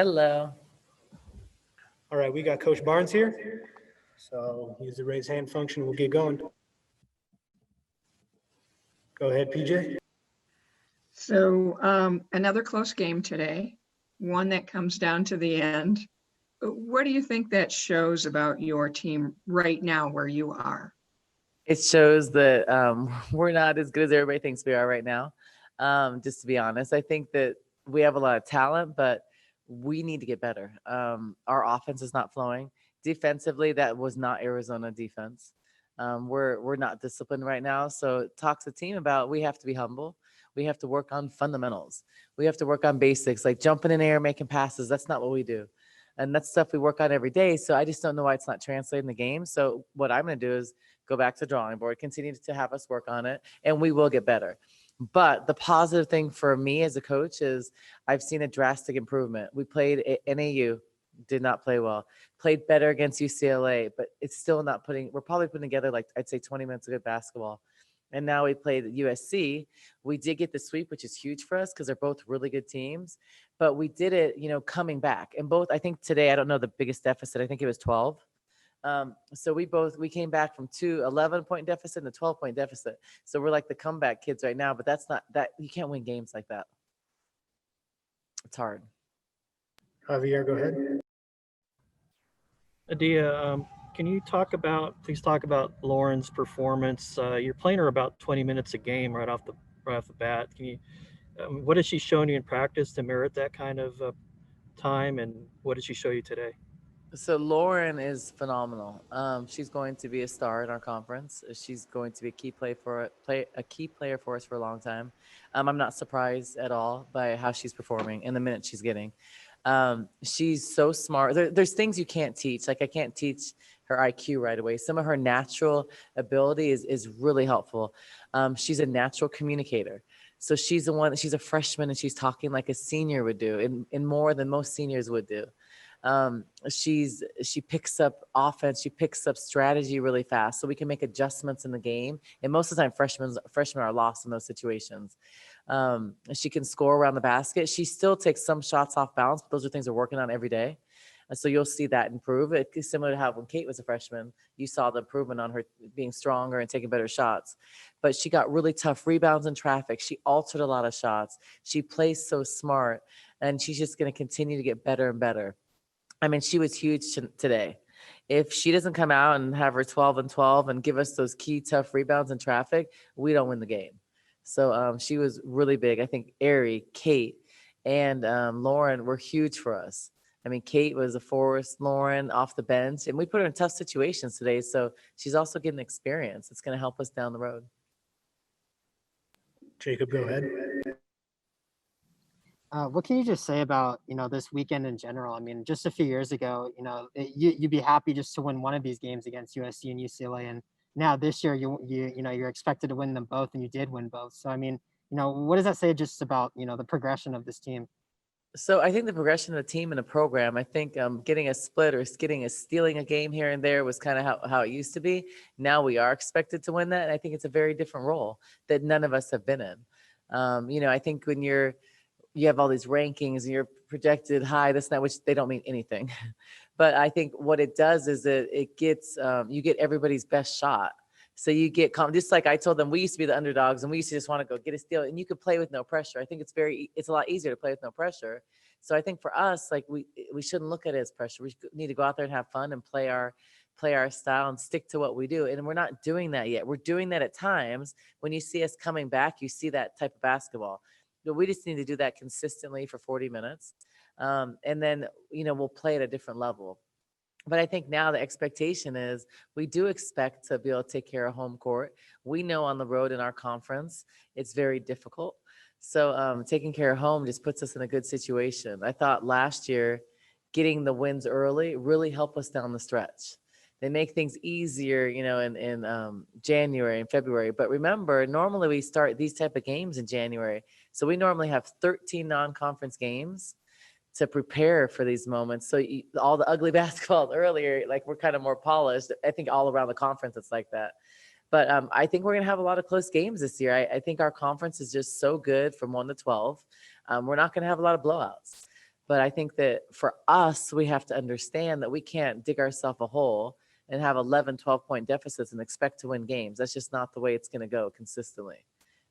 Hello. All right, we got Coach Barnes here. So use the raise hand function. We'll get going. Go ahead, PJ. So another close game today, one that comes down to the end. What do you think that shows about your team right now where you are? It shows that we're not as good as everybody thinks we are right now. Just to be honest, I think that we have a lot of talent, but we need to get better. Our offense is not flowing. Defensively, that was not Arizona defense. We're not disciplined right now. So talk to the team about we have to be humble. We have to work on fundamentals. We have to work on basics like jumping in air, making passes. That's not what we do. And that's stuff we work on every day. So I just don't know why it's not translating the game. So what I'm going to do is go back to the drawing board, continue to have us work on it, and we will get better. But the positive thing for me as a coach is I've seen a drastic improvement. We played at NAU, did not play well, played better against UCLA, but it's still not we're probably putting together like I'd say 20 minutes of good basketball. And now we played at USC. We did get the sweep, which is huge for us because they're both really good teams. But we did it, coming back. And both, I think today, I don't know the biggest deficit. I think it was 12. So we came back from 11-point deficit and a 12-point deficit. So we're like the comeback kids right now. But that's not that you can't win games like that. It's hard. Javier, go ahead. Adia, can you please talk about Lauren's performance? You're playing her about 20 minutes a game right off the bat. What has she shown you in practice to merit that kind of time, and what did she show you today? So Lauren is phenomenal. She's going to be a star in our conference. She's going to be a key player for us for a long time. I'm not surprised at all by how she's performing and the minutes she's getting. She's so smart. There's things you can't teach. Like I can't teach her IQ right away. Some of her natural ability is really helpful. She's a natural communicator. So she's a freshman and she's talking like a senior would do in more than most seniors would do. She picks up offense, she picks up strategy really fast, so we can make adjustments in the game. And most of the time, freshmen are lost in those situations. She can score around the basket. She still takes some shots off balance, but those are things we're working on every day. So you'll see that improve. It's similar to how when Kate was a freshman, you saw the improvement on her being stronger and taking better shots. But she got really tough rebounds in traffic. She altered a lot of shots. She plays so smart, and she's just going to continue to get better and better. I mean, she was huge today. If she doesn't come out and have her 12 and 12 and give us those key tough rebounds in traffic, we don't win the game. So she was really big. I think Ari, Kate, and Lauren were huge for us. I mean, Kate was a force, Lauren off the bench, and we put her in tough situations today. So she's also getting experience. It's going to help us down the road. Jacob, go ahead. What can you just say about, this weekend in general? I mean, just a few years ago, you'd be happy just to win one of these games against USC and UCLA. And now this year, you're expected to win them both, and you did win both. So, I mean, what does that say just about, the progression of this team? So I think the progression of the team and the program, I think getting a split or stealing a game here and there was kind of how it used to be. Now we are expected to win that. And I think it's a very different role that none of us have been in. I think when you have all these rankings and you're projected high, that's not, which they don't mean anything. But I think what it does is that it gets, you get everybody's best shot. So you get, just like I told them, we used to be the underdogs and we used to just want to go get a steal, and you could play with no pressure. I think it's a lot easier to play with no pressure. So I think for us, like we shouldn't look at it as pressure. We need to go out there and have fun and play our style and stick to what we do. And we're not doing that yet. We're doing that at times. When you see us coming back, you see that type of basketball. But we just need to do that consistently for 40 minutes. And then, we'll play at a different level. But I think now the expectation is we do expect to be able to take care of home court. We know on the road in our conference, it's very difficult. So taking care of home just puts us in a good situation. I thought last year, getting the wins early really helped us down the stretch. They make things easier, in January and February. But remember, normally we start these type of games in January. So we normally have 13 non-conference games to prepare for these moments. So all the ugly basketball earlier, like we're kind of more polished. I think all around the conference, it's like that. But I think we're going to have a lot of close games this year. I think our conference is just so good from 1 to 12. We're not going to have a lot of blowouts. But I think that for us, we have to understand that we can't dig ourselves a hole and have 11, 12-point deficits and expect to win games. That's just not the way it's going to go consistently.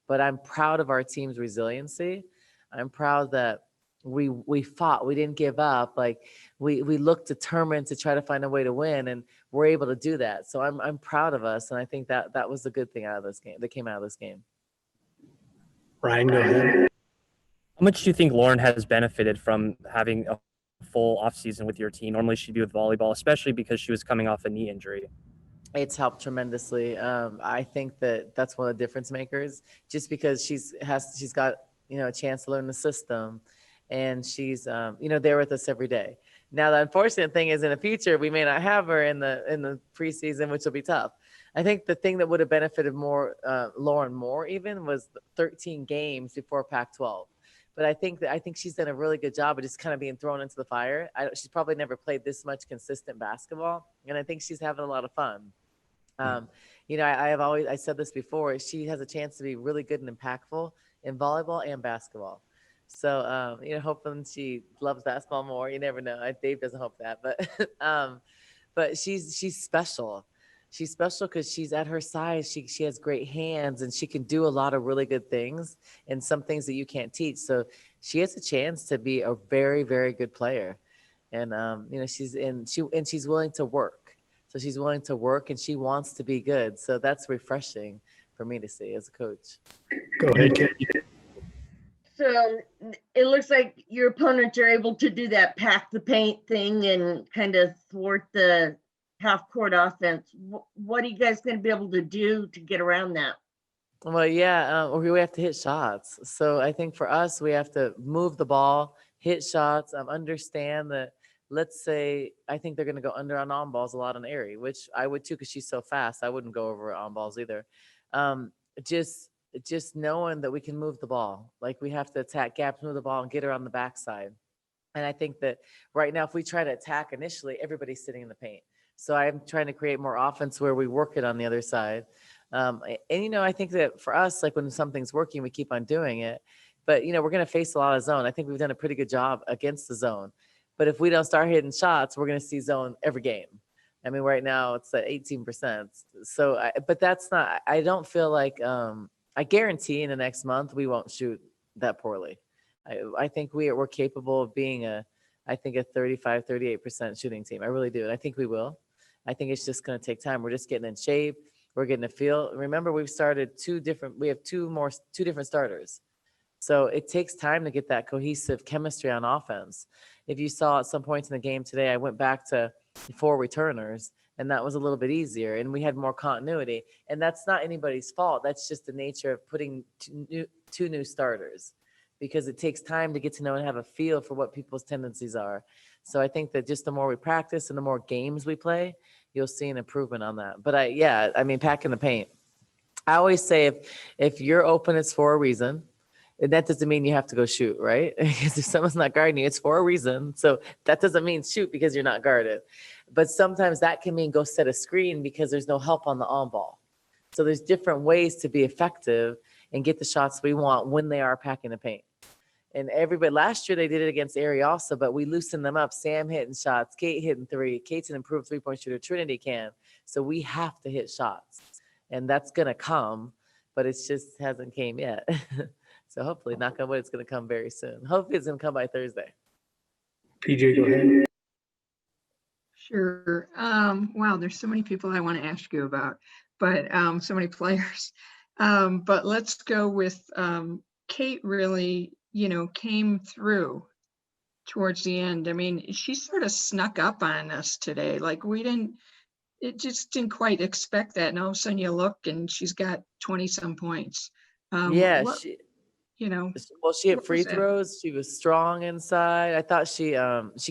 But I'm proud of our team's resiliency. I'm proud that we fought, we didn't give up. Like we looked determined to try to find a way to win, and we're able to do that. So I'm proud of us, and I think that was the good thing out of this game that came out of this game. Ryan, go ahead. How much do you think Lauren has benefited from having a full offseason with your team? Normally she'd be with volleyball, especially because she was coming off a knee injury. It's helped tremendously. I think that's one of the difference makers, just because she's got, a chance to learn the system, and she's, there with us every day. Now, the unfortunate thing is in the future, we may not have her in the preseason, which will be tough. I think the thing that would have benefited Lauren more even was 13 games before Pac-12. But I think she's done a really good job of just kind of being thrown into the fire. She's probably never played this much consistent basketball, and I think she's having a lot of fun. I said this before, she has a chance to be really good and impactful in volleyball and basketball. So, hoping she loves basketball more. You never know. Dave doesn't hope that, but she's special. She's special because she's at her size. She has great hands, and she can do a lot of really good things, and some things that you can't teach. So she has a chance to be a very, very good player. And, she's willing to work. So she's willing to work, and she wants to be good. So that's refreshing for me to see as a coach. Go ahead, Kate. So it looks like your opponents are able to do that pack the paint thing and kind of thwart the half-court offense. What are you guys going to be able to do to get around that? Well, yeah, we have to hit shots. So I think for us, we have to move the ball, hit shots, understand that, let's say, I think they're going to go under on balls a lot on Aerie, which I would too, because she's so fast. I wouldn't go over on balls either. Just knowing that we can move the ball. Like, we have to attack gaps, move the ball, and get her on the backside. And I think that right now, if we try to attack initially, everybody's sitting in the paint. So I'm trying to create more offense where we work it on the other side. I think that for us, like when something's working, we keep on doing it. But, we're going to face a lot of zone. I think we've done a pretty good job against the zone. But if we don't start hitting shots, we're going to see zone every game. I mean, right now it's at 18%. So, but that's not, I don't feel like, I guarantee in the next month, we won't shoot that poorly. I think we're capable of being a 35, 38% shooting team. I really do. And I think we will. I think it's just going to take time. We're just getting in shape. We're getting a feel. Remember, we have two different starters. So it takes time to get that cohesive chemistry on offense. If you saw at some points in the game today, I went back to 4 returners, and that was a little bit easier, and we had more continuity. And that's not anybody's fault. That's just the nature of putting two new starters, because it takes time to get to know and have a feel for what people's tendencies are. So I think that just the more we practice and the more games we play, you'll see an improvement on that. But packing the paint. I always say if you're open, it's for a reason. And that doesn't mean you have to go shoot, right? Because if someone's not guarding you, it's for a reason. So that doesn't mean shoot because you're not guarded. But sometimes that can mean go set a screen because there's no help on the on ball. So there's different ways to be effective and get the shots we want when they are packing the paint. And everybody, last year they did it against Aerie also, but we loosened them up. Sam hitting shots, Kate hitting 3. Kate's an improved 3-point shooter. Trinity can. So we have to hit shots. And that's going to come, but it just hasn't came yet. So hopefully, knock on wood, it's going to come very soon. Hopefully it's going to come by Thursday. PJ, go ahead. Sure. Wow, there's so many people I want to ask you about, but so many players. But let's go with Kate really, came through towards the end. I mean, she sort of snuck up on us today. Like just didn't quite expect that. And all of a sudden you look and she's got 20 some points. Well, she hit free throws. She was strong inside. I thought she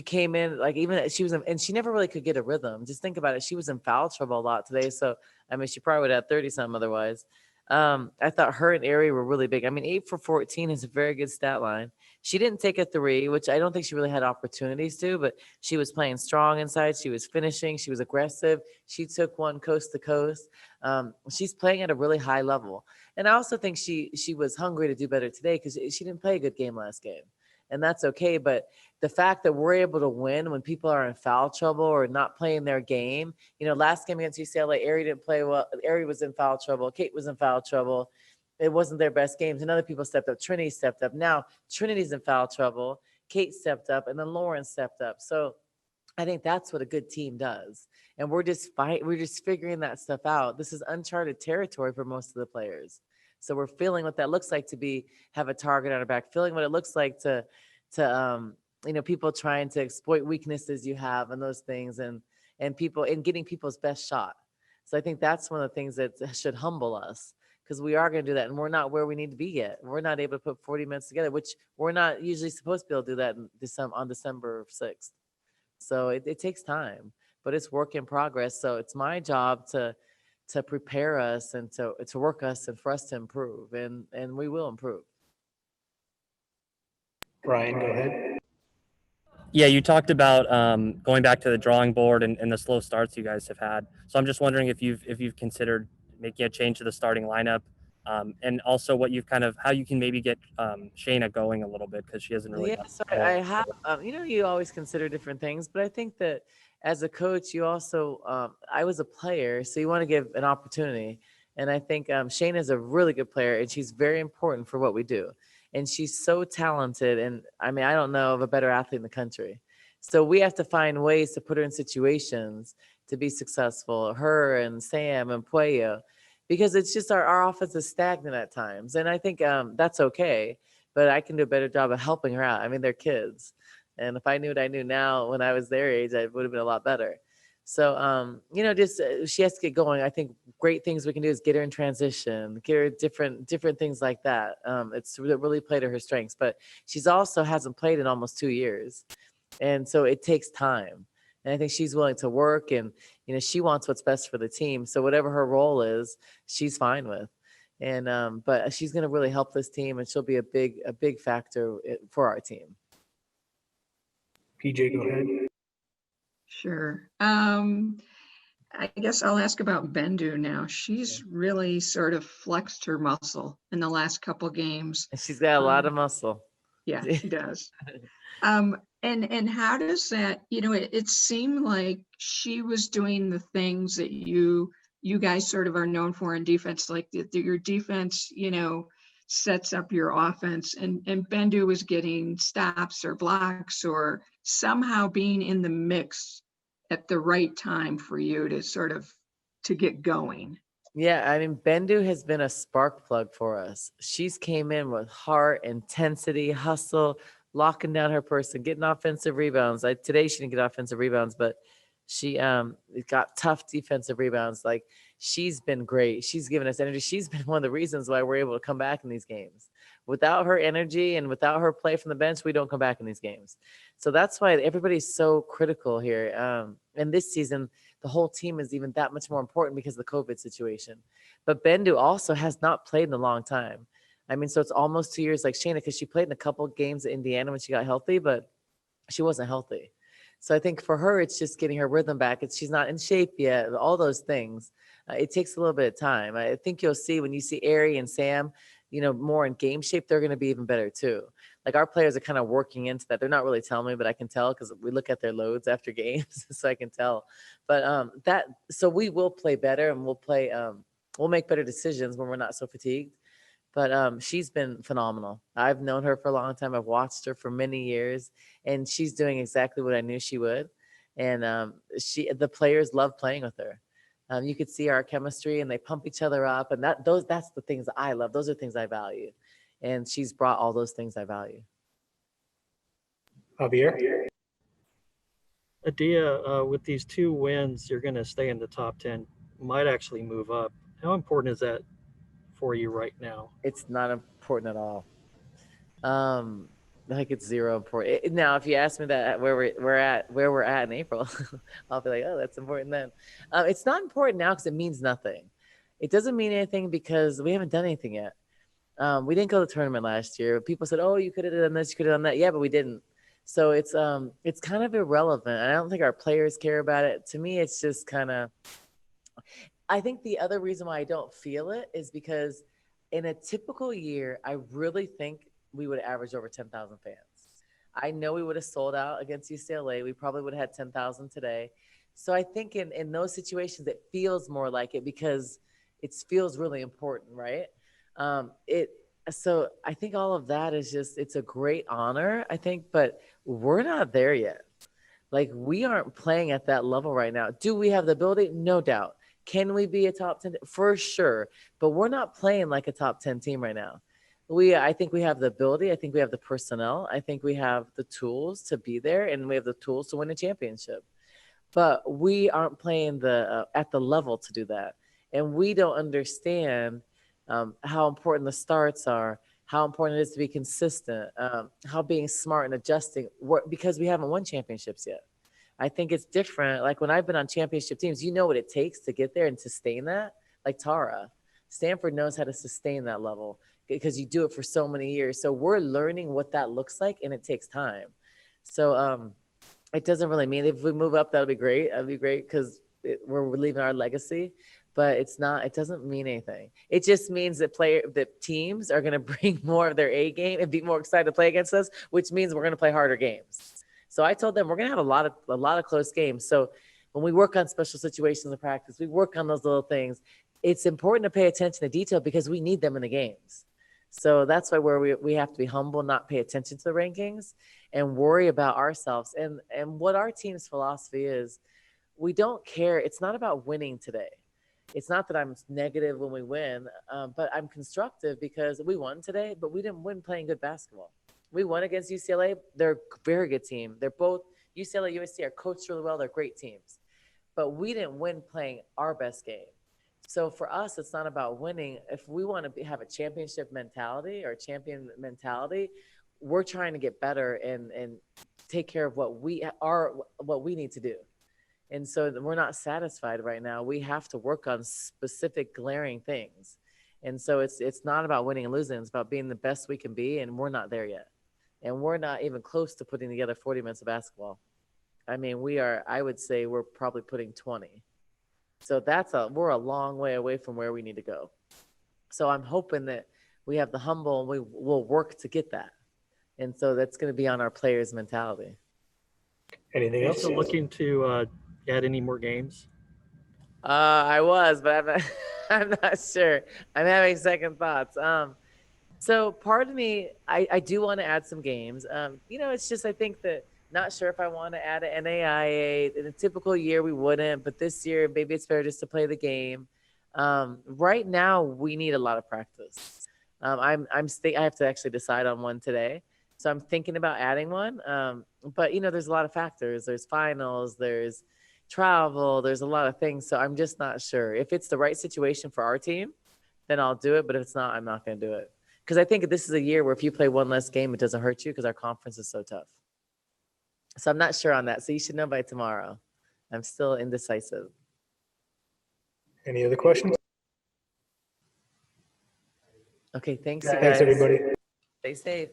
came in like and she never really could get a rhythm. Just think about it. She was in foul trouble a lot today. So, I mean, she probably would have 30 some otherwise. I thought her and Aerie were really big. I mean, 8 for 14 is a very good stat line. She didn't take a 3, which I don't think she really had opportunities to, but she was playing strong inside. She was finishing. She was aggressive. She took one coast to coast. She's playing at a really high level. And I also think she was hungry to do better today because she didn't play a good game last game. And that's okay. But the fact that we're able to win when people are in foul trouble or not playing their game. Last game against UCLA, Ari didn't play well. Ari was in foul trouble. Kate was in foul trouble. It wasn't their best games. And other people stepped up. Trinity stepped up. Now Trinity's in foul trouble. Kate stepped up, and then Lauren stepped up. So I think that's what a good team does. And we're just figuring that stuff out. This is uncharted territory for most of the players. So we're feeling what that looks like to have a target on our back, feeling what it looks like to people trying to exploit weaknesses you have and those things, and getting people's best shot. So I think that's one of the things that should humble us, because we are going to do that, and we're not where we need to be yet. We're not able to put 40 minutes together, which we're not usually supposed to be able to do that on December 6th. So it takes time, but it's work in progress. So it's my job to prepare us and to work us and for us to improve, and we will improve. Brian, go ahead. Yeah, you talked about going back to the drawing board and the slow starts you guys have had. So I'm just wondering if you've considered making a change to the starting lineup, and also how you can maybe get Shayna going a little bit, because she hasn't really. Yeah, so I have, you always consider different things, but I think that as a coach, you also, I was a player, so you want to give an opportunity. And I think Shayna is a really good player, and she's very important for what we do. And she's so talented. And I mean, I don't know of a better athlete in the country. So we have to find ways to put her in situations to be successful, her and Sam and Puello, because it's just our offense is stagnant at times. And I think that's okay, but I can do a better job of helping her out. I mean, they're kids. And if I knew what I knew now when I was their age, I would have been a lot better. So, she has to get going. I think great things we can do is get her in transition, get her different things like that. It's really played to her strengths, but she's also hasn't played in almost 2 years. And so it takes time. And I think she's willing to work, and, she wants what's best for the team. So whatever her role is, she's fine with. And, but she's going to really help this team, and she'll be a big factor for our team. PJ, go ahead. Sure. I guess I'll ask about Bendu now. She's really sort of flexed her muscle in the last couple games. And she's got a lot of muscle. Yeah, she does. And how does that, it seemed like she was doing the things that you guys sort of are known for in defense, like your defense, sets up your offense, and Bendu was getting stops or blocks or somehow being in the mix at the right time for you to get going. Yeah, I mean, Bendu has been a spark plug for us. She's came in with heart, intensity, hustle, locking down her person, getting offensive rebounds. Today she didn't get offensive rebounds, but she got tough defensive rebounds. Like, she's been great. She's given us energy. She's been one of the reasons why we're able to come back in these games. Without her energy and without her play from the bench, we don't come back in these games. So that's why everybody's so critical here. And this season, the whole team is even that much more important because of the COVID situation. But Bendu also has not played in a long time. I mean, so it's almost 2 years like Shayna, because she played in a couple of games at Indiana when she got healthy, but she wasn't healthy. So I think for her, it's just getting her rhythm back. She's not in shape yet, all those things. It takes a little bit of time. I think you'll see when you see Ari and Sam, more in game shape, they're going to be even better too. Like, our players are kind of working into that. They're not really telling me, but I can tell because we look at their loads after games, so I can tell. But so we will play better, and we'll make better decisions when we're not so fatigued. But she's been phenomenal. I've known her for a long time. I've watched her for many years, and she's doing exactly what I knew she would. And the players love playing with her. You could see our chemistry, and they pump each other up, and that's the things that I love. Those are things I value, and she's brought all those things I value. Javier. Adia, with these 2 wins, you're going to stay in the top 10, might actually move up. How important is that for you right now? It's not important at all. Like, it's zero important. Now, if you ask me that where we're at in April, I'll be like, oh, that's important then. It's not important now because it means nothing. It doesn't mean anything because we haven't done anything yet. We didn't go to the tournament last year. People said, oh, you could have done this, you could have done that. Yeah, but we didn't. So it's kind of irrelevant. I don't think our players care about it. To me, it's just kind of, I think the other reason why I don't feel it is because in a typical year, I really think we would average over 10,000 fans. I know we would have sold out against UCLA. We probably would have had 10,000 today. So I think in those situations, it feels more like it because it feels really important, right? It so I think all of that is just, it's a great honor, I think, but we're not there yet. Like, we aren't playing at that level right now. Do we have the ability? No doubt. Can we be a top 10? For sure. But we're not playing like a top 10 team right now. I think we have the ability. I think we have the personnel. I think we have the tools to be there, and we have the tools to win a championship. But we aren't playing at the level to do that. And we don't understand how important the starts are, how important it is to be consistent, how being smart and adjusting, because we haven't won championships yet. I think it's different. Like, when I've been on championship teams, you know what it takes to get there and sustain that. Like Tara, Stanford knows how to sustain that level because you do it for so many years. So we're learning what that looks like, and it takes time. So it doesn't really mean if we move up, that'll be great. That'd be great because we're leaving our legacy. But it's not. It doesn't mean anything. It just means that teams are going to bring more of their A game and be more excited to play against us, which means we're going to play harder games. So I told them we're going to have a lot of close games. So when we work on special situations in practice, we work on those little things. It's important to pay attention to detail because we need them in the games. So that's why we have to be humble, not pay attention to the rankings, and worry about ourselves. And what our team's philosophy is, we don't care. It's not about winning today. It's not that I'm negative when we win, but I'm constructive because we won today, but we didn't win playing good basketball. We won against UCLA. They're a very good team. They're both, UCLA, USC are coached really well. They're great teams. But we didn't win playing our best game. So for us, it's not about winning. If we want to have a championship mentality or a champion mentality, we're trying to get better and take care of what we need to do. And so we're not satisfied right now. We have to work on specific glaring things. And so it's not about winning and losing. It's about being the best we can be. And we're not there yet. And we're not even close to putting together 40 minutes of basketball. I mean, I would say we're probably putting 20. So we're a long way away from where we need to go. So I'm hoping that we have the humble and we will work to get that. And so that's going to be on our players' mentality. Anything Are you else? still looking to add any more games? I was, but I'm not sure. I'm having second thoughts. So part of me, I do want to add some games. It's just, I think that not sure if I want to add an NAIA. In a typical year, we wouldn't, but this year, maybe it's fair just to play the game. Right now, we need a lot of practice. I have to actually decide on one today. So I'm thinking about adding one. But there's a lot of factors. There's finals, there's travel, there's a lot of things. So I'm just not sure. If it's the right situation for our team, then I'll do it. But if it's not, I'm not going to do it. Because I think this is a year where if you play one less game, it doesn't hurt you because our conference is so tough. So I'm not sure on that. So you should know by tomorrow. I'm still indecisive. Any other questions? Okay, thanks, you guys. Thanks, everybody. Stay safe.